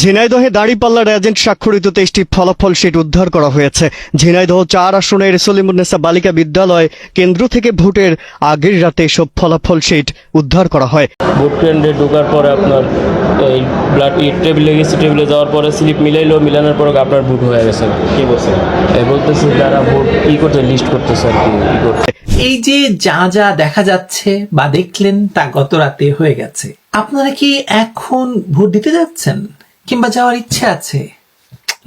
ঝিনাইদহে দাঁড়িপাল্লার agent স্বাক্ষরিত 23টি ফলাফল sheet উদ্ধার করা হয়েছে। ঝিনাইদহ 4 আসনের সলিমুন্নেসা বালিকা বিদ্যালয় কেন্দ্র থেকে ভোটের আগের রাতে সব ফলাফল শিট উদ্ধার করা হয়। ভোট কেন্দ্রে ঢোকার পরে আপনার এই ব্লাড টেবিলে গেছে, টেবিলে যাওয়ার পরে স্লিপ মিলানোর পরে আপনার ভোট হয়ে গেছে। কি বলছে বলতেছে যারা ভোট করতে লিস্ট করতেছে আর কি করতে। এই যে যা যা দেখা যাচ্ছে বা দেখলেন তা গত রাতে হয়ে গেছে। আপনারা কি এখন ভোট দিতে যাচ্ছেন কিংবা যাওয়ার ইচ্ছে আছে?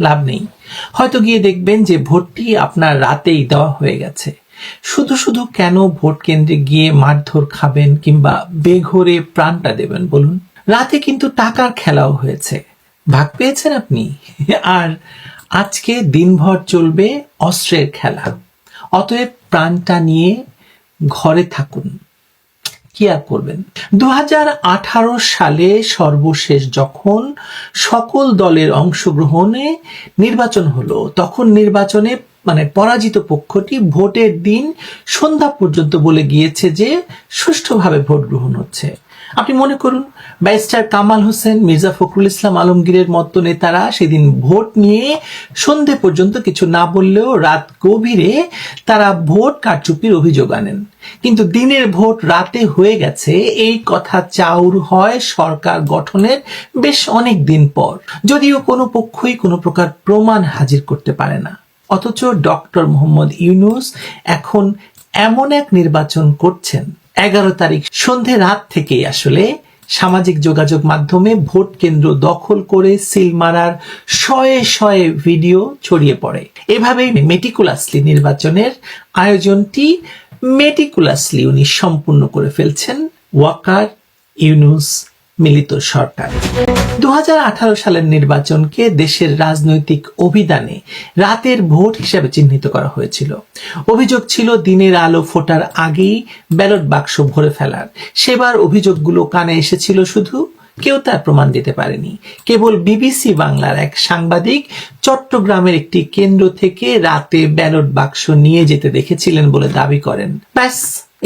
লাভ নেই, হয়তো গিয়ে দেখবেন যে ভোটটি আপনার রাতেই দেওয়া হয়ে গেছে। শুধু শুধু কেন ভোট কেন্দ্রে গিয়ে মারধর খাবেন কিংবা বেঘরে প্রাণটা দেবেন বলুন? রাতে কিন্তু টাকার খেলাও হয়েছে, ভাগ পেয়েছেন আপনি। আর আজকে দিনভর চলবে অস্ত্রের খেলা। অতএব প্রাণটা নিয়ে ঘরে থাকুন, কি আর করবেন। 2018 সালে সর্বশেষ যখন সকল দলের অংশগ্রহণে নির্বাচন হলো, তখন নির্বাচনে পরাজিত পক্ষটি ভোটের দিন সন্ধ্যা পর্যন্ত বলে গিয়েছে যে সুষ্ঠুভাবে ভোট গ্রহণ হচ্ছে। আপনি মনে করুন, ব্যারিস্টার কামাল হোসেন, মির্জা ফখরুল ইসলাম আলমগীরের মতো নেতারা সেদিন ভোট নিয়ে সন্ধে পর্যন্ত কিছু না বললেও রাত গভীরে তারা ভোট কারচুপির অভিযোগ আনেন। কিন্তু দিনের ভোট রাতে হয়ে গেছে, এই কথা চাউর হয় সরকার গঠনের বেশ অনেক দিন পর, যদিও কোনো পক্ষই কোনো প্রকার প্রমাণ হাজির করতে পারে না। অথচ ডক্টর মোহাম্মদ ইউনূস এখন এমন এক নির্বাচন করছেন, 11 তারিখ সন্ধে রাত থেকেই আসলে সামাজিক যোগাযোগ মাধ্যমে ভোট কেন্দ্র দখল করে সিল মারার শয়ে শয়ে ভিডিও ছড়িয়ে পড়ে। এভাবেই মেটিকুলাসলি নির্বাচনের আয়োজনটি মেটিকুলাসলি উনি সম্পূর্ণ করে ফেলছেন ওয়াকার ইউনূস মিলিত সরকার। 2018 সালের নির্বাচনকে দেশের রাজনৈতিক অভিধানে রাতের ভোট হিসেবে চিহ্নিত করা হয়েছিল। অভিযোগ ছিল দিনের আলো ফোটার আগেই ব্যালট বাক্স ভরে ফেলার। সেবার অভিযোগগুলো কানে এসেছিল শুধু, কেউ তার প্রমাণ দিতে পারেনি। কেবল বিবিসি বাংলার এক সাংবাদিক চট্টগ্রামের একটি কেন্দ্র থেকে রাতে ব্যালট বাক্স নিয়ে যেতে দেখেছিলেন বলে দাবি করেন। ব্যাস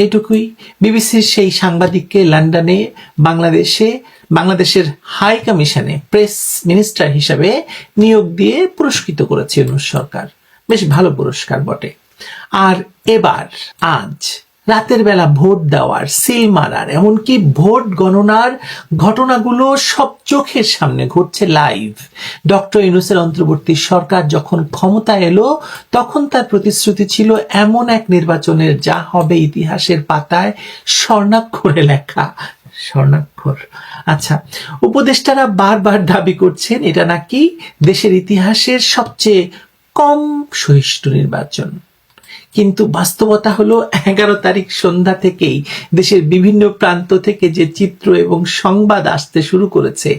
এটুকুই। বিবিসির সেই সাংবাদিককে লন্ডনে বাংলাদেশের হাই কমিশনে প্রেস মিনিস্টার হিসাবে নিয়োগ দিয়ে পুরস্কৃত করেছে ইউনূস সরকার। বেশ ভালো পুরস্কার বটে। আর এবার আজ রাতের বেলা ভোট দেওয়ার, সিল মারার, এমনকি ভোট গণনার ঘটনাগুলো সব চোখের সামনে ঘটছে লাইভ। ডক্টর ইউনূসের অন্তর্বর্তী সরকার যখন ক্ষমতা এলো, তখন তার প্রতিশ্রুতি ছিল এমন এক নির্বাচনের যা হবে ইতিহাসের পাতায় স্বর্ণাক্ষরে লেখা। স্বর্ণাক্ষর। আচ্ছা, উপদেষ্টারা বারবার দাবি করছেন এটা নাকি দেশের ইতিহাসের সবচেয়ে কম সহিষ্ণু নির্বাচন। কিন্তু বাস্তবতা হলো 11 তারিখ সন্ধ্যা থেকেই দেশের বিভিন্ন প্রান্ত থেকে যে চিত্র এবং সংবাদ আসতে শুরু করেছে,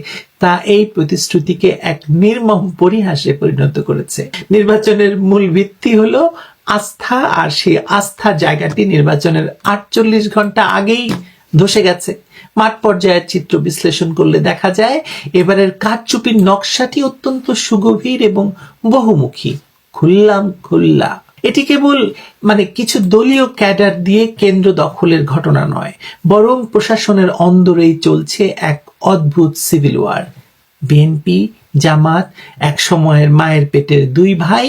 তা এই প্রতিশ্রুতিকে এক নির্মম পরিহাসে পরিণত করেছে। নির্বাচনের মূল ভিত্তি হলো আস্থা, আর সেই আস্থার জায়গাটি নির্বাচনের 48 ঘন্টা আগেই ধসে গেছে। মাঠ পর্যায়ের চিত্র বিশ্লেষণ করলে দেখা যায় এবারের কারচুপির নকশাটি অত্যন্ত সুগভীর এবং বহুমুখী। খুল্লা এটি কেবল কিছু দলীয় ক্যাডার দিয়ে কেন্দ্র দখলের ঘটনা নয়, বরং প্রশাসনের অন্দরেই চলছে এক অদ্ভুত সিভিল ওয়ার। বিএনপি, জামাত, এক সময়ের মায়ের পেটের দুই ভাই,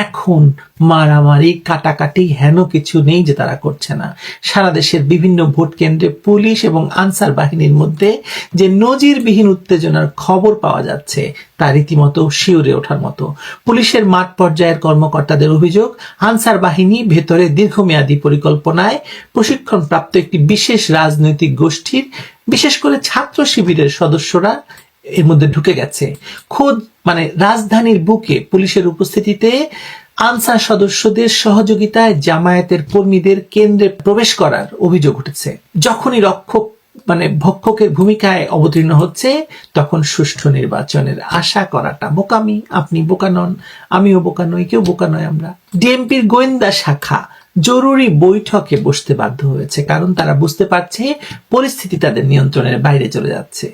এখন মারামারি, কাটাকাটি হেন কিছু নেই যে তারা করছে না। সারা দেশের বিভিন্ন ভোট কেন্দ্রে পুলিশ এবং আনসার বাহিনীর মধ্যে যে নজিরবিহীন উত্তেজনার খবর পাওয়া যাচ্ছে, তা রীতিমতো শিউরে ওঠার মতো। পুলিশের মাঠ পর্যায়ের কর্মকর্তাদের অভিযোগ, আনসার বাহিনী ভেতরে দীর্ঘমেয়াদী পরিকল্পনায় প্রশিক্ষণপ্রাপ্ত একটি বিশেষ রাজনৈতিক গোষ্ঠীর, বিশেষ করে ছাত্র শিবিরের সদস্যরা এর মধ্যে ঢুকে গেছে। খোদ রাজধানীর বুকে পুলিশের উপস্থিতিতে আনসার সদস্যদের সহযোগিতায় জামায়াতের কর্মীদের কেন্দ্রে প্রবেশ করার অভিযোগ উঠেছে। যখনই রক্ষক ভক্ষকের ভূমিকায় অবতীর্ণ হচ্ছে, তখন সুষ্ঠু নির্বাচনের আশা করাটা বোকামি। আপনি বোকা নন, আমিও বোকা নই, কেউ বোকা নয় আমরা। ডিএমপির গোয়েন্দা শাখা জরুরি বৈঠকে বসতে বাধ্য হয়েছে, কারণ তারা বুঝতে পারছে পরিস্থিতি তাদের নিয়ন্ত্রণের বাইরে চলে যাচ্ছে।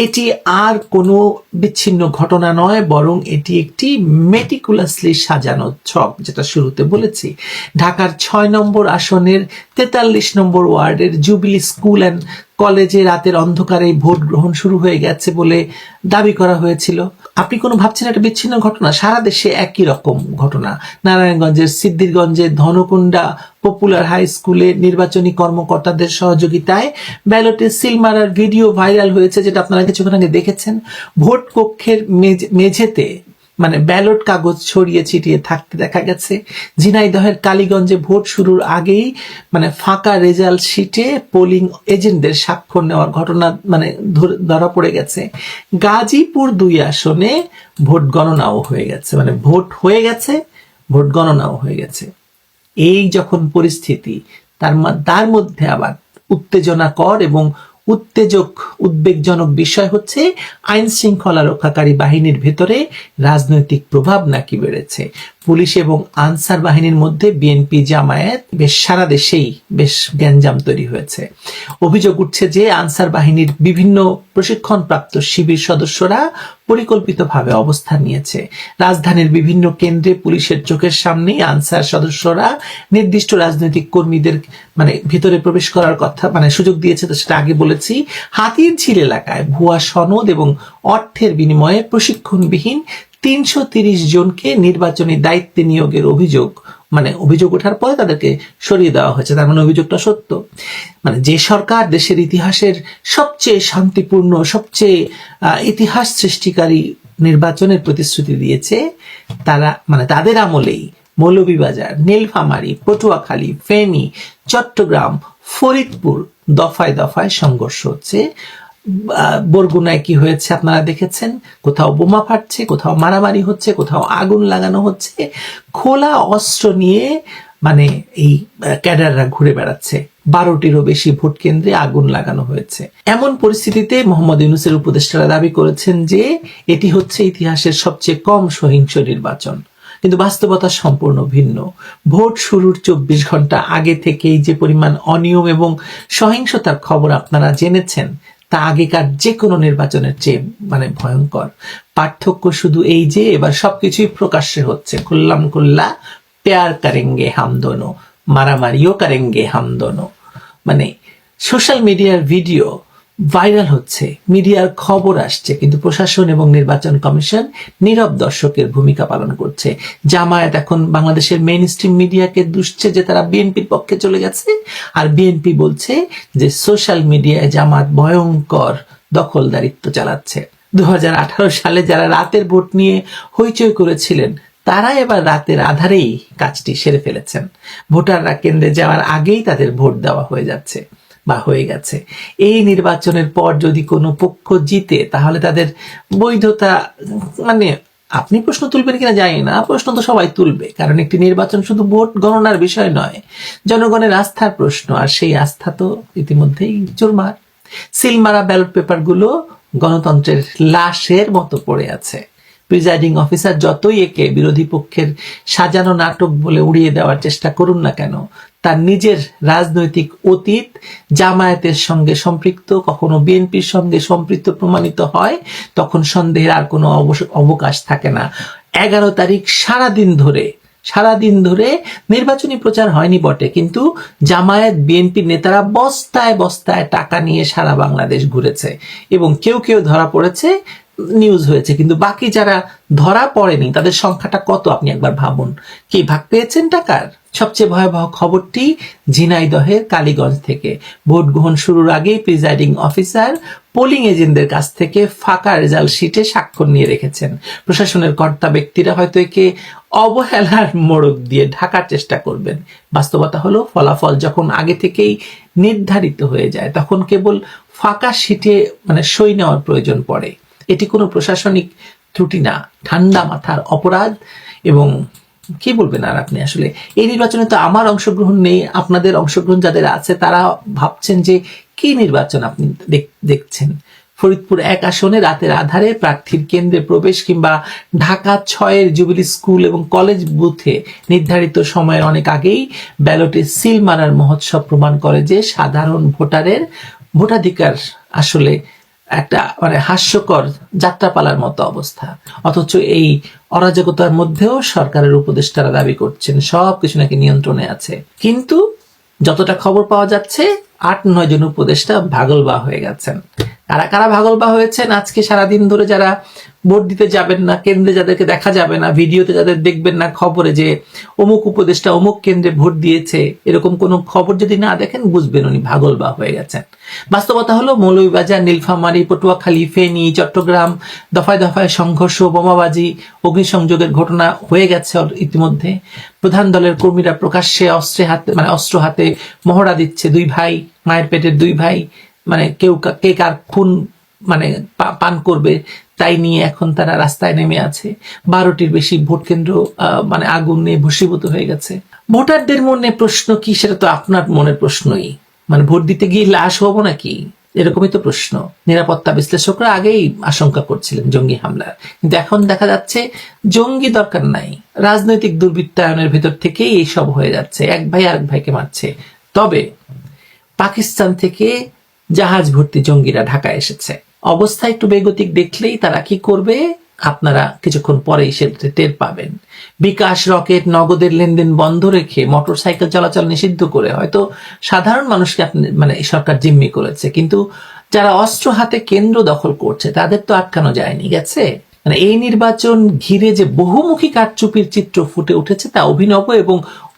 এটি আর কোনো বিচ্ছিন্ন ঘটনা নয়, বরং এটি একটি মেটিকুলাসলি সাজানো ছক, যেটা শুরুতে বলেছি। ঢাকার 6 নম্বর আসনের 43 নম্বর ওয়ার্ডের জুবিলি স্কুল অ্যান্ড কলেজে রাতের অন্ধকারে ভোট গ্রহণ শুরু হয়ে গেছে বলে দাবি করা হয়েছিল। আপনি কোনো ভাবছেন একটা বিচ্ছিন্ন ঘটনা? সারা দেশে একই রকম ঘটনা। নারায়ণগঞ্জের সিদ্ধিরগঞ্জে ধনকুন্ডা পপুলার হাই স্কুলে নির্বাচনী কর্মকর্তাদের সহযোগিতায় ব্যালটে সিল মারার ভিডিও ভাইরাল হয়েছে, যেটা আপনারা কিছুক্ষণ আগে দেখেছেন। ভোট কক্ষের মেঝেতে মানে ব্যালট কাগজ ছড়িয়ে ছিটিয়ে থাকতে দেখা গেছে। ঝিনাইদহের কালীগঞ্জে ভোট শুরুর আগেই মানে ফাঁকা রেজাল্ট শিটে পোলিং এজেন্টদের স্বাক্ষর নেওয়ার ঘটনা মানে ধরা পড়ে গেছে। গাজীপুর 2 আসনে ভোট গণনাও হয়ে গেছে, মানে ভোট হয়ে গেছে, ভোট গণনাও হয়ে গেছে। এই যখন পরিস্থিতি, তার মধ্যে আবার উত্তেজনাকর এবং উদ্বেগজনক বিষয় হচ্ছে আইন শৃঙ্খলা রক্ষাকারী বাহিনীর ভেতরে রাজনৈতিক প্রভাব নাকি বেড়েছে। পুলিশ এবং আনসার বাহিনীর মধ্যে বিএনপি জামায়াত বেশ সারা দেশেই বেশ গ্যাঞ্জাম তৈরি হয়েছে। অভিযোগ উঠছে যে আনসার বাহিনীর বিভিন্ন প্রশিক্ষণপ্রাপ্ত শিবির সদস্যরা পরিকল্পিতভাবে অবস্থান নিয়েছে। রাজধানীর বিভিন্ন কেন্দ্রে পুলিশের চোখের সামনেই আনসার সদস্যরা নির্দিষ্ট রাজনৈতিক কর্মীদের মানে ভিতরে প্রবেশ করার কথা মানে সুযোগ দিয়েছে। তো সেটা আগে বলেছি। হাতিরঝিল এলাকায় ভুয়া সনদ এবং অর্থের বিনিময়ে প্রশিক্ষণবিহীন 330 জনকে নির্বাচনী দায়িত্বে নিয়োগের অভিযোগ ওঠার পরে তাদেরকে সরিয়ে দেওয়া হয়েছে। তার মানে অভিযোগটা সত্য। মানে যে সরকার দেশের ইতিহাসের সবচেয়ে শান্তিপূর্ণ, সবচেয়ে ইতিহাস সৃষ্টিকারী নির্বাচনের প্রতিশ্রুতি দিয়েছে, তারা মানে তাদের আমলেই মৌলভীবাজার, নীলফামারী, পটুয়াখালী, ফেনী, চট্টগ্রাম, ফরিদপুর দফায় দফায় সংঘর্ষ হচ্ছে। বরগুনায় কি হয়েছে আপনারা দেখেছেন। কোথাও বোমা ফাটছে, কোথাও মারামারি হচ্ছে, কোথাও আগুন লাগানো হচ্ছে। খোলা অস্ত্র নিয়ে মানে এই ক্যাডাররা ঘুরে বেড়াচ্ছে। 12টিরও বেশি ভোট কেন্দ্রে আগুন লাগানো হয়েছে। এমন পরিস্থিতিতে মোহাম্মদ ইউনূসের উপদেষ্টারা দাবি করেছেন যে এটি হচ্ছে ইতিহাসের সবচেয়ে কম সহিংস নির্বাচন, কিন্তু বাস্তবতা সম্পূর্ণ ভিন্ন। ভোট শুরুর 24 ঘন্টা আগে থেকেই যে পরিমাণ অনিয়ম এবং সহিংসতার খবর আপনারা জেনেছেন, তা আগেকার যে কোনো নির্বাচনের চেয়ে মানে ভয়ঙ্কর। পার্থক্য শুধু এই যে এবার সবকিছুই প্রকাশ্যে হচ্ছে। খুল্লাম খুল্লা প্যার করেঙ্গে হাম দোনো, মারামারিও করেঙ্গে হাম দোনো। মানে সোশ্যাল মিডিয়ার ভিডিও ভাইরাল হচ্ছে, মিডিয়ার খবর আসছে, কিন্তু প্রশাসন এবং নির্বাচন কমিশন নীরব দর্শকের ভূমিকা পালন করছে। জামায়াত এখন বাংলাদেশের মেইন স্ট্রিম মিডিয়াকে দুষছে যে তারা বিএনপির পক্ষে চলে গেছে, আর বিএনপি বলছে যে সোশ্যাল মিডিয়ায় জামাত ভয়ঙ্কর দখলদারিত্ব চালাচ্ছে। 2018 সালে যারা রাতের ভোট নিয়ে হইচই করেছিলেন, তারা এবার রাতের আধারেই কাজটি সেরে ফেলেছেন। ভোটাররা কেন্দ্রে যাওয়ার আগেই তাদের ভোট দেওয়া হয়ে যাচ্ছে বা হয়ে গেছে। এই নির্বাচনের পর যদি কোনো পক্ষ জিতে, তাহলে তাদের বৈধতা মানে আপনি প্রশ্ন তুলবেন কিনা জানি না, প্রশ্ন তো সবাই তুলবে, কারণ একটি নির্বাচন শুধু ভোট গণনার বিষয় নয়, জনগণের আস্থার প্রশ্ন। আর সেই আস্থা তো ইতিমধ্যেই চুরমার। সিলমারা ব্যালট পেপারগুলো গণতন্ত্রের লাশের মতো পড়ে আছে। প্রিজাইডিং অফিসার যতই একে বিরোধী পক্ষের সাজানো নাটক বলে উড়িয়ে দেওয়ার চেষ্টা করুন না কেন, তার নিজের রাজনৈতিক অতীত জামায়াতের সঙ্গে সম্পৃক্ত, কখনো বিএনপির সঙ্গে সম্পৃক্ত প্রমাণিত হয়, তখন সন্দেহের আর কোনো অবকাশ থাকে না। 11 তারিখ সারাদিন ধরে নির্বাচনী প্রচার হয়নি বটে, কিন্তু জামায়াত বিএনপি নেতারা বস্তায় বস্তায় টাকা নিয়ে সারা বাংলাদেশ ঘুরেছে এবং কেউ কেউ ধরা পড়েছে, নিউজ হয়েছে। কিন্তু বাকি যারা ধরা পড়েনি তাদের সংখ্যাটা কত আপনি একবার ভাবুন। কি ভাগ পেয়েছেন টাকার? সবচেয়ে ভয়াবহ খবরটি ঝিনাইদহের কালীগঞ্জ থেকে। ভোট গ্রহণ শুরুর আগেই প্রিজাইডিং অফিসার পোলিং এজেন্টদের কাছ থেকে ফাঁকা রেজাল্ট শিটে স্বাক্ষর নিয়ে রেখেছেন। প্রশাসনের কর্তা ব্যক্তিরা হয়তো একে অবহেলার মোড়ক দিয়ে ঢাকার চেষ্টা করবেন। বাস্তবতা হলো, ফলাফল যখন আগে থেকেই নির্ধারিত হয়ে যায়, তখন কেবল ফাঁকা শিটে মানে সই নেওয়ার প্রয়োজন পড়ে। এটি কোনো প্রশাসনিক ত্রুটি না, ঠান্ডা মাথার অপরাধ। এবং কি বলবেন আর আপনি, আসলে এই নির্বাচনে তো আমার অংশগ্রহণ নেই, আপনাদের অংশগ্রহণ যাদের আছে তারা ভাবছেন যে কি নির্বাচন আপনি দেখছেন। ফরিদপুর 1 আসনে রাতের আধারে প্রার্থীর কেন্দ্রে প্রবেশ কিংবা ঢাকা 6-এর জুবিলি স্কুল এবং কলেজ বুথে নির্ধারিত সময়ের অনেক আগেই ব্যালটে সিল মারার মহোৎসব প্রমাণ করে যে সাধারণ ভোটারের ভোটাধিকার আসলে একটা মানে হাস্যকর যাত্রাপালার মতো অবস্থা। অথচ এই অরাজকতার মধ্যেও সরকারের উপদেষ্টারা দাবি করছেন সবকিছু নাকি নিয়ন্ত্রণে আছে, কিন্তু যতটা খবর পাওয়া যাচ্ছে 8-9 জন উপদেষ্টা ভাগলবা হয়ে গেছেন। কারা কারা ভাগলবা হয়েছেন আজকে সারাদিন ধরে যারা ভোট দিতে যাবেন না, কেন্দ্রে যাদেরকে দেখা যাবে না, ভিডিওতে যাদের দেখবেন না খবরে যে অমুক উপদেষ্টা অমুক কেন্দ্রে ভোট দিয়েছে, এরকম কোনো খবর যদি না দেখেন বুঝবেন উনি ভাগলবা হয়ে গেছেন। বাস্তবতা হলো মৌলভীবাজার, নীলফামারী, পটুয়াখালী, ফেনী, চট্টগ্রাম দফায় দফায় সংঘর্ষ, বোমাবাজি, অগ্নিসংযোগের ঘটনা হয়ে গেছে ইতিমধ্যে। প্রধান দলের কর্মীরা প্রকাশ্যে অস্ত্র হাতে মহড়া দিচ্ছে, 2 ভাই, মায়ের পেটের 2 ভাই, মানে কে কার খুন মানে পান করবে তাই নিয়ে এখন তারা রাস্তায় নেমে আছে। 12টির বেশি ভোট কেন্দ্র মানে আগুনে ভস্মীভূত হয়ে গেছে। ভোটারদের মনে প্রশ্ন কি, সেটা তো আপনার মনের প্রশ্নই। মানে ভোট দিতে গিয়ে লাশ হবো নাকি, এরকমই তো প্রশ্ন। নিরাপত্তা বিশ্লেষকরা আগেই আশঙ্কা করছিলেন জঙ্গি হামলার, কিন্তু এখন দেখা যাচ্ছে জঙ্গি দরকার নাই, রাজনৈতিক দুর্বৃত্তায়নের ভেতর থেকেই এইসব হয়ে যাচ্ছে, এক ভাই আরেক ভাইকে মারছে। তবে পাকিস্তান থেকে জাহাজ ভর্তি জঙ্গিরা ঢাকায় এসেছে। অবস্থা একটু বেগতিক দেখলেই তারা কি করবে আপনারা কিছুক্ষণ পরেই সেটা টের পাবেন। বিকাশ, রকেট, নগদের লেনদেন বন্ধ রেখে মোটরসাইকেল চলাচল নিষিদ্ধ করে হয়তো সাধারণ মানুষকে মানে সরকার জিম্মি করেছে, কিন্তু যারা অস্ত্র হাতে কেন্দ্র দখল করছে তাদের তো আটকানো যায়নি, গেছে। মানে এই নির্বাচন ঘিরে যে বহুমুখী কারচুপির চিত্র ফুটে উঠেছে তা অভিনব এবং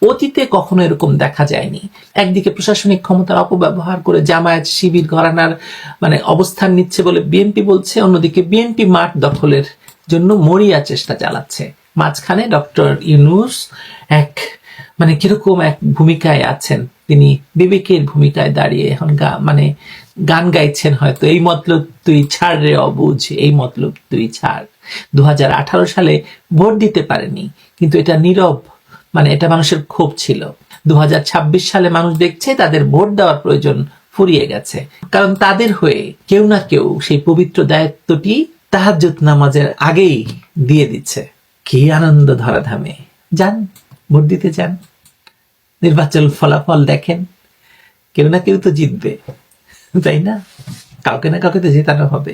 অতীতে কখনো এরকম দেখা যায়নি। একদিকে প্রশাসনিক ক্ষমতার অপব্যবহার করে জামায়াত শিবির ঘরানার মানে অবস্থান নিচ্ছে বলে বিএনপি বলছে, অন্যদিকে বিএনপি মাঠ দখলের জন্য মরিয়া চেষ্টা চালাচ্ছে। মাঝখানে ডক্টর ইউনূস মানে কিরকম এক ভূমিকায় আছেন, তিনি বিবেকের ভূমিকায় দাঁড়িয়ে এখন মানে গান গাইছেন হয়তো, এই মতলব তুই ছাড় রে অবুঝ, এই মতলব তুই ছাড়। 2018 সালে ভোট দিতে পারেনি, কিন্তু এটা নীরব, মানে এটা মানুষের ক্ষোভ ছিল। 2026 সালে মানুষ দেখছে তাদের ভোট দেওয়ার প্রয়োজন ফুরিয়ে গেছে, কারণ তাদের হয়ে কেউ না কেউ সেই পবিত্র দায়িত্বটি তাহাজ্জুদ নামাজের আগেই দিয়ে দিচ্ছে। কি আনন্দ ধরাধামে! যান, ভোট দিতে যান, নির্বাচন ফলাফল দেখেন, কেউ না কেউ তো জিতবে, তাই না? কাউকে না কাউকে তো জেতানো হবে।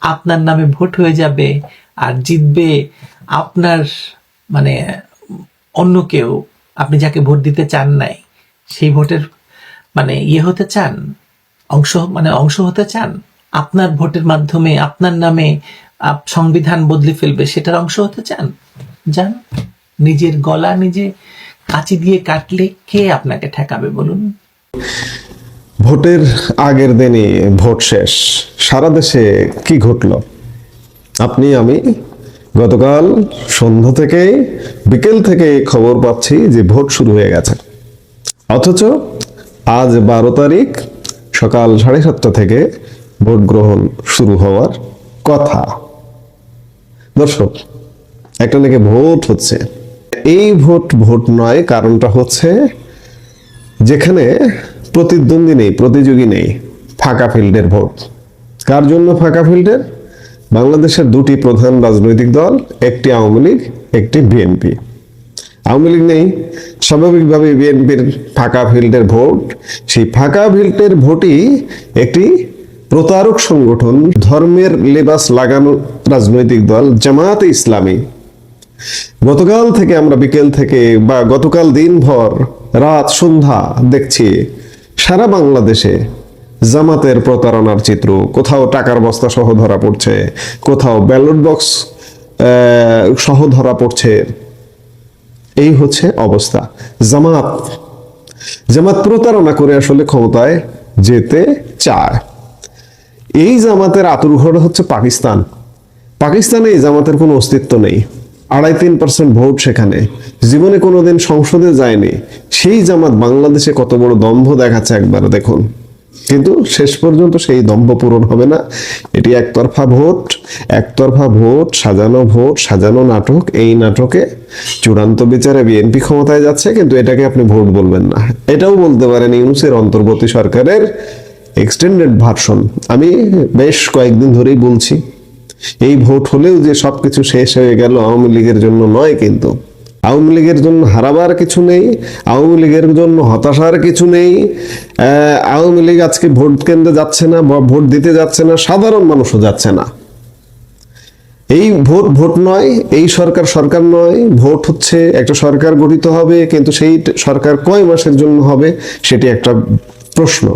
আপনার নামে ভোট হয়ে যাবে আর জিতবে আপনার মানে অন্য কেউ। আপনি যাকে ভোট দিতে চান নাই সেই ভোটের মানে হতে চান, অংশ হতে চান। আপনার ভোটের মাধ্যমে আপনার নামে সংবিধান বদলে ফেলবে, সেটার অংশ হতে চান। যান, নিজের গলা নিজে কাঁচি দিয়ে কাটলে কে আপনাকে ঠেকাবে বলুন? ভোটের আগের দিনই ভোট শেষ, সারা দেশে কি ঘটলো আপনি আমি গতকাল সন্ধ্যা থেকে বিকেল থেকে খবর পাচ্ছি যে ভোট শুরু হয়ে গেছে, অথচ আজ 12 তারিখ সকাল 7:30 থেকে ভোট গ্রহণ শুরু হওয়ার কথা। দর্শক, একটা নাকি ভোট হচ্ছে, এই ভোট নয়, কারণটা হচ্ছে যেখানে প্রতিদ্বন্দ্বী নেই, প্রতিযোগী নেই, ফাঁকা ফিল্ডের ভোট। কার জন্য ফাঁকা ফিল্ডের? বাংলাদেশের 2টি প্রধান রাজনৈতিক দল, একটি আওয়ামী লীগ, একটি বিএনপি। আওয়ামী লীগ নেই, স্বাভাবিকভাবে বিএনপির ফাঁকা ফিল্ডের ভোট। সেই ফাঁকা ফিল্ডের ভোটই একটি প্রতারক সংগঠন, ধর্মের লেবাস লাগানো রাজনৈতিক দল জামায়াতে ইসলামী। গতকাল থেকে আমরা বিকেল থেকে বা গতকাল দিনভর রাত সন্ধ্যা দেখছি সারা বাংলাদেশে জামাতের প্রতারণার চিত্র। কোথাও টাকার বস্তা সহ ধরা পড়ছে, কোথাও ব্যালট বক্স সহ ধরা পড়ছে। এই হচ্ছে অবস্থা। জামাত প্রতারণা করে আসলে ক্ষমতায় যেতে চায়। এই জামাতের আতুরঘর হচ্ছে পাকিস্তান। পাকিস্তানে এই জামাতের কোনো অস্তিত্ব নেই, 2.5-3% ভোট সেখানে, জীবনে কোনোদিন সংসদে যায়নি। সেই জামাত বাংলাদেশে কত বড় দম্ভ দেখাচ্ছে একবার দেখুন, কিন্তু শেষ পর্যন্ত সেই দম্ভ পূরণ হবে না। এটি একতরফা ভোট, সাজানো নাটক। এই নাটকে চূড়ান্ত বিচারে বিএনপি ক্ষমতায় যাচ্ছে, কিন্তু এটাকে আপনি ভোট বলবেন না। এটাও বলতে পারেন ইউনূসের অন্তর্বর্তী সরকারের এক্সটেন্ডেড ভার্সন। আমি বেশ কয়েকদিন ধরেই বলছি, এই ভোট হলেও যে সবকিছু শেষ হয়ে গেল আওয়ামী লীগের জন্য নয়। কিন্তু আওয়ামী লীগের জন্য হারাবার কিছু নেই, আওয়ামী লীগের জন্য হতাশার কিছু নেই। আওয়ামী লীগ আজকে ভোট কেন্দ্রে যাচ্ছে না বা ভোট দিতে যাচ্ছে না, সাধারণ মানুষও যাচ্ছে না। এই ভোট নয়, এই সরকার নয়। ভোট হচ্ছে একটা সরকার গঠিত হবে, কিন্তু সেই সরকার কয় মাসের জন্য হবে সেটি একটা প্রশ্ন।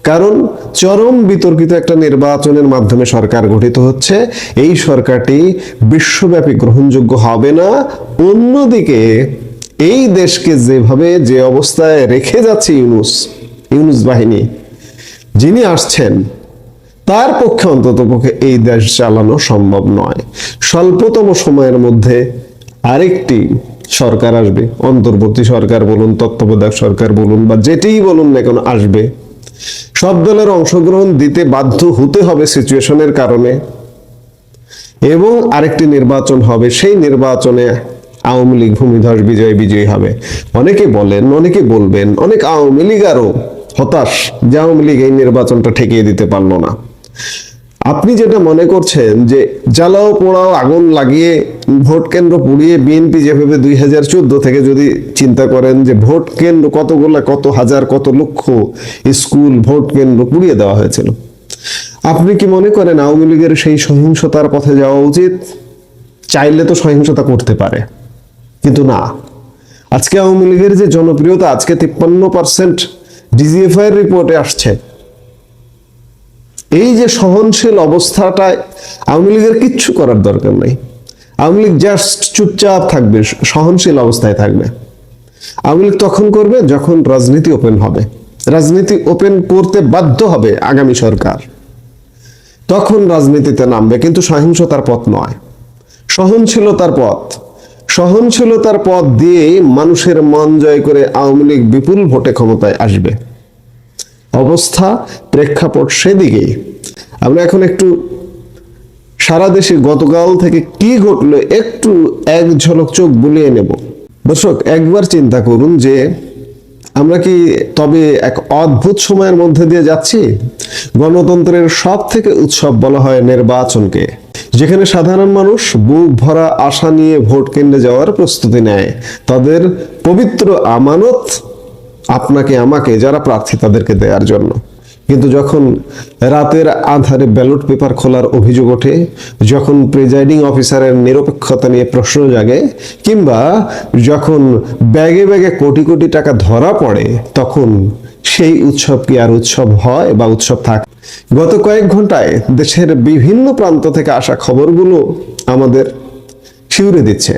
কারণ চরম বিতর্কিত একটা নির্বাচনের মাধ্যমে সরকার গঠিত হচ্ছে, এই সরকারটি বিশ্বব্যাপী গ্রহণযোগ্য হবে না। অন্যদিকে এই দেশকে যেভাবে যে অবস্থায় রেখে যাচ্ছে ইউনূস বাহিনী, যিনি আসছেন তার পক্ষে অন্ততপক্ষে এই দেশ চালানো সম্ভব নয়। স্বল্পতম সময়ের মধ্যে আরেকটি সরকার আসবে, অন্তর্বর্তী সরকার বলুন, তত্ত্বাবধায়ক সরকার বলুন, বা যেটিই বলুন না কেন আসবে। সব দলের অংশগ্রহণ দিতে বাধ্য হতে হবে সিচুয়েশনের কারণে, এবং আরেকটি নির্বাচন হবে। সেই নির্বাচনে আওয়ামী লীগ ভূমিধস বিজয়ী হবে। অনেকে বলেন, অনেকে বলবেন, অনেক আওয়ামী লীগ আরো হতাশ যে আওয়ামী লীগ এই নির্বাচনটা ঠেকিয়ে দিতে পারলো না। আপনি যেটা মনে করছেন যে জ্বালাও পোড়াও আগুন লাগিয়ে ভোট কেন্দ্র পুড়িয়ে, বিএনপি যেভাবে 2014 থেকে যদি চিন্তা করেন যে ভোট কেন্দ্র কতগুলা, কত হাজার, কত লক্ষ স্কুল ভোট কেন্দ্র পুড়িয়ে দেওয়া হয়েছিল, আপনি কি মনে করেন আওয়ামী লীগের সেই সহিংসতার পথে যাওয়া উচিত? চাইলে তো সহিংসতা করতে পারে, কিন্তু না। আজকে আওয়ামী লীগের যে জনপ্রিয়তা, আজকে 53% ডিজিএফআই এর রিপোর্টে আসছে। এই যে সহনশীল অবস্থাটায় আওয়ামী লীগের কিচ্ছু করার দরকার নাই। আওয়ামী লীগ জাস্ট চুপচাপ থাকবে, সহনশীল অবস্থায় থাকবে। আওয়ামী লীগ তখন করবে যখন রাজনীতি ওপেন হবে। রাজনীতি ওপেন করতে বাধ্য হবে আগামী সরকার, তখন রাজনীতিতে নামবে, কিন্তু সহিংসতার পথ নয়, সহনশীলতার পথ দিয়ে মানুষের মন জয় করে আওয়ামী লীগ বিপুল ভোটে ক্ষমতায় আসবে। অবস্থা, প্রেক্ষাপট সেদিকেই। আমরা এখন একটু সারা দেশে গতকাল থেকে কি ঘটলো একটু এক ঝলক চোখ বুলিয়ে নেব। দর্শক, একবার চিন্তা করুন যে আমরা কি তবে এক অদ্ভুত সময়ের মধ্যে দিয়ে যাচ্ছি। গণতন্ত্রের সব থেকে উৎসব বলা হয় নির্বাচনকে, যেখানে সাধারণ মানুষ বুক ভরা আশা নিয়ে ভোট কেন্দ্রে যাওয়ার প্রস্তুতি নেয়। তাদের পবিত্র আমানত আপনাকে আমাকে, যারা প্রার্থী তাদেরকে দেওয়ার জন্য। কিন্তু যখন রাতের আধারে ব্যালট পেপার খোলার অভিযোগ ওঠে, যখন প্রিজাইডিং অফিসারের নিরপেক্ষতা নিয়ে প্রশ্ন জাগে, কিংবা যখন ব্যাগে ব্যাগে কোটি কোটি টাকা ধরা পড়ে, তখন সেই উৎসব কি আর উৎসব হয় বা উৎসব থাকে? গত কয়েক ঘন্টায় দেশের বিভিন্ন প্রান্ত থেকে আসা খবরগুলো আমাদের শিউরে দিচ্ছে।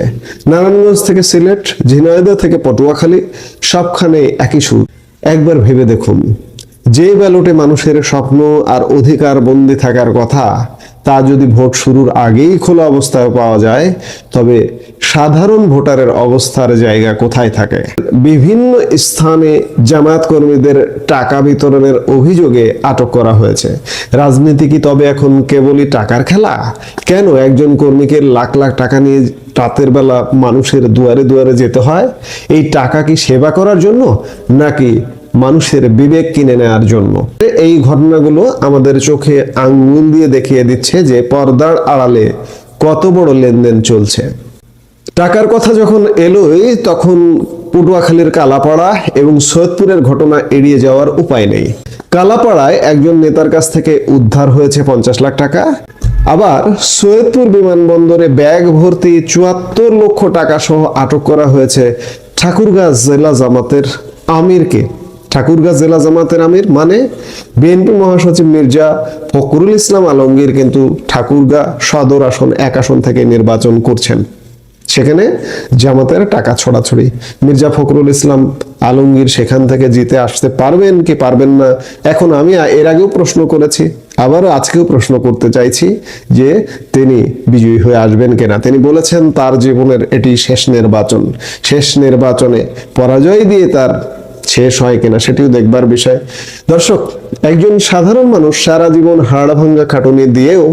নারায়ণগঞ্জ থেকে সিলেট, ঝিনাইদহ থেকে পটুয়াখালী, সবখানে একই সুর। একবার ভেবে দেখুন, যে ব্যালটে মানুষের স্বপ্ন আর অধিকার বন্দী থাকার কথা, তা যদি ভোট শুরুর আগেই খোলা অবস্থায় পাওয়া যায়, তবে সাধারণ ভোটারের অবস্থার জায়গা কোথায় থাকে? বিভিন্ন স্থানে জামায়াত কর্মীদের টাকা বিতরণের অভিযোগে আটক করা হয়েছে। রাজনীতি কি তবে এখন কেবলই টাকার খেলা? কেন একজন কর্মীকে লাখ লাখ টাকা নিয়ে রাতের বেলা মানুষের দুয়ারে দুয়ারে যেতে হয়? এই টাকা কি সেবা করার জন্য, নাকি মানুষের বিবেক কিনে নেওয়ার জন্য? এই ঘটনাগুলো আমাদের চোখে আঙ্গুল দিয়ে দেখিয়ে দিচ্ছে যে পর্দার আড়ালে কত বড় লেনদেন চলছে। টাকার কথা যখন এলোই, তখন পটুয়াখালীর কালাপাড়া এবং সৈয়দপুরের ঘটনা এড়িয়ে যাওয়ার উপায় নেই। কালাপাড়ায় একজন নেতার কাছ থেকে উদ্ধার হয়েছে 50 লাখ টাকা। আবার সৈয়দপুর বিমানবন্দরে ব্যাগ ভর্তি 74 লক্ষ টাকা সহ আটক করা হয়েছে ঠাকুরগাঁ জেলা জামাতের আমিরকে। ঠাকুরগাঁ জেলা জামাতের আমির মানে বিএনপি মহাসচিব মির্জা ফখরুল ইসলাম আলমগীর কিন্তু ঠাকুরগাঁ সদর আসন 1 আসন থেকে নির্বাচন করছেন। সেখানে জামাতের টাকা ছড়াছড়ি। মির্জা ফখরুল ইসলাম আলমগীর সেখান থেকে জিতে আসতে পারবেন কি পারবেন না, এখন আমি এর আগেও প্রশ্ন করেছি, আবারও আজকেও প্রশ্ন করতে চাইছি যে তিনি বিজয়ী হয়ে আসবেন কিনা। তিনি বলেছেন তার জীবনের এটি শেষ নির্বাচন, শেষ নির্বাচনে পরাজয় দিয়ে তার শেষ হয় কিনা সেটিও দেখবার বিষয়। দর্শক, একজন সাধারণ মানুষ সারা জীবন হাড় ভাঙ্গা খাটুনি দিয়েও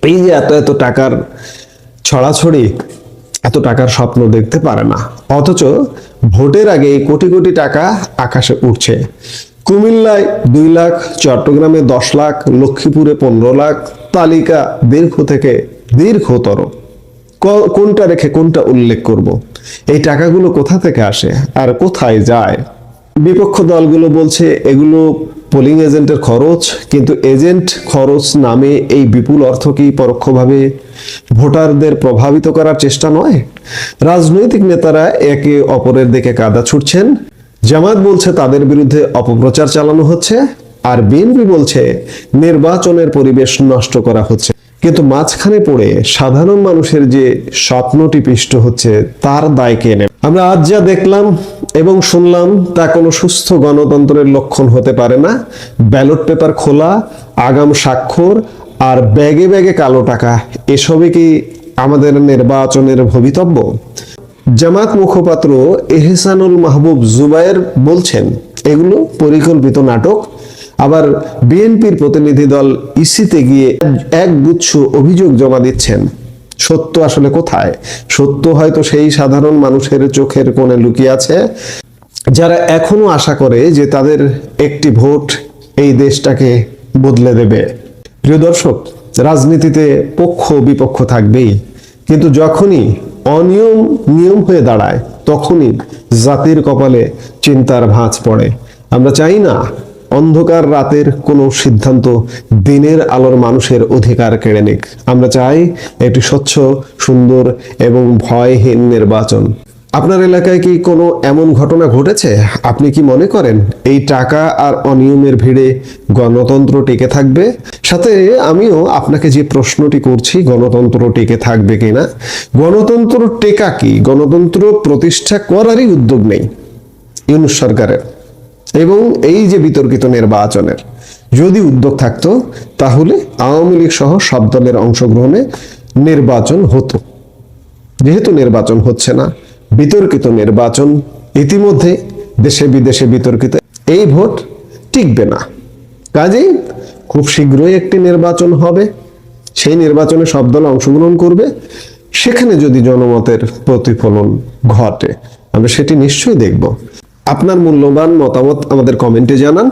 এই যে এত টাকার ছড়াছড়ি, এত টাকার স্বপ্ন দেখতে পারে না, অথচ ভোটের আগে কোটি কোটি টাকা আকাশে উঠছে। কুমিল্লায় 2 লাখ, চট্টগ্রামে 10 লাখ, লক্ষ্মীপুরে 15 লাখ। তালিকা দীর্ঘ থেকে দীর্ঘতর। কোনটা রেখে কোনটা উল্লেখ করব? এই টাকাগুলো কোথা থেকে আসে আর কোথায় যায়? বিপক্ষ দলগুলো বলছে এগুলো পোলিং এজেন্টের খরচ, কিন্তু এজেন্ট খরচ নামে এই বিপুল অর্থ কি পরোক্ষভাবে ভোটারদের প্রভাবিত করার চেষ্টা নয়? রাজনৈতিক নেতারা একে অপরের দিকে কাদা ছুটছেন। জামায়াত বলছে তাদের বিরুদ্ধে অপপ্রচার চালানো হচ্ছে, আর বিএনপি বলছে নির্বাচনের পরিবেশ নষ্ট করা হচ্ছে। কিন্তু মাঝখানে পড়ে সাধারণ মানুষের যে স্বপ্নটি পিষ্ট হচ্ছে তার দায় কে নেবে? আমরা আজ যা দেখলাম এবং শুনলাম তা কোনো সুস্থ গণতন্ত্রের লক্ষণ হতে পারে না। ব্যালট পেপার খোলা, আগাম স্বাক্ষর আর ব্যাগে ব্যাগে কালো টাকা, এসবই কি আমাদের নির্বাচনের ভবিতব্য? জামাত মুখপাত্র এহসানুল মাহবুব জুবায়ের বলছেন এগুলো পরিকল্পিত নাটক। আবার বিএনপির প্রতিনিধি দল ইসিতে গিয়ে একগুচ্ছ অভিযোগ জমা দিচ্ছেন। সত্য আসলে কোথায়? সত্য হয়তো সেই সাধারণ মানুষের চোখের কোণে লুকিয়ে আছে, যারা এখনো আশা করে যে তাদের একটি ভোট এই দেশটাকে বদলে দেবে। প্রিয় দর্শক, রাজনীতিতে পক্ষ বিপক্ষ থাকবেই, কিন্তু যখনই অনিয়ম নিয়ম হয়ে দাঁড়ায় তখনই জাতির কপালে চিন্তার ভাঁজ পড়ে। আমরা চাই না অন্ধকার রাতের কোনো সিদ্ধান্ত দিনের আলোর মানুষের অধিকার কেড়ে নিক। আমরা চাই একটি স্বচ্ছ, সুন্দর এবং ভয়হীন নির্বাচন। আপনার এলাকায় কি কোনো এমন ঘটনা ঘটেছে? আপনি কি মনে করেন এই টাকা আর অনিয়মের ভিড়ে গণতন্ত্র টিকে থাকবে? সাথে আমিও আপনাকে যে প্রশ্নটি করছি, গণতন্ত্র টিকে থাকবে কিনা? গণতন্ত্র টেকা কি? গণতন্ত্র প্রতিষ্ঠা করারই উদ্যোগ নেই ইউনূস সরকারের, এবং এই যে বিতর্কিত নির্বাচনের যদি উদ্যোগ থাকতো তাহলে আওয়ামী লীগ সহ সব দলের অংশগ্রহণে নির্বাচন হতো। যেহেতু নির্বাচন হচ্ছে না, বিতর্কিত নির্বাচন ইতিমধ্যে দেশে বিদেশে বিতর্কিত, এই ভোট টিকবে না। কাজেই খুব শীঘ্রই একটি নির্বাচন হবে, সেই নির্বাচনে সব দল অংশগ্রহণ করবে। সেখানে যদি জনমতের প্রতিফলন ঘটে আমরা সেটি নিশ্চয়ই দেখব। আপনার মূল্যবান মতামত আমাদের কমেন্টে জানান।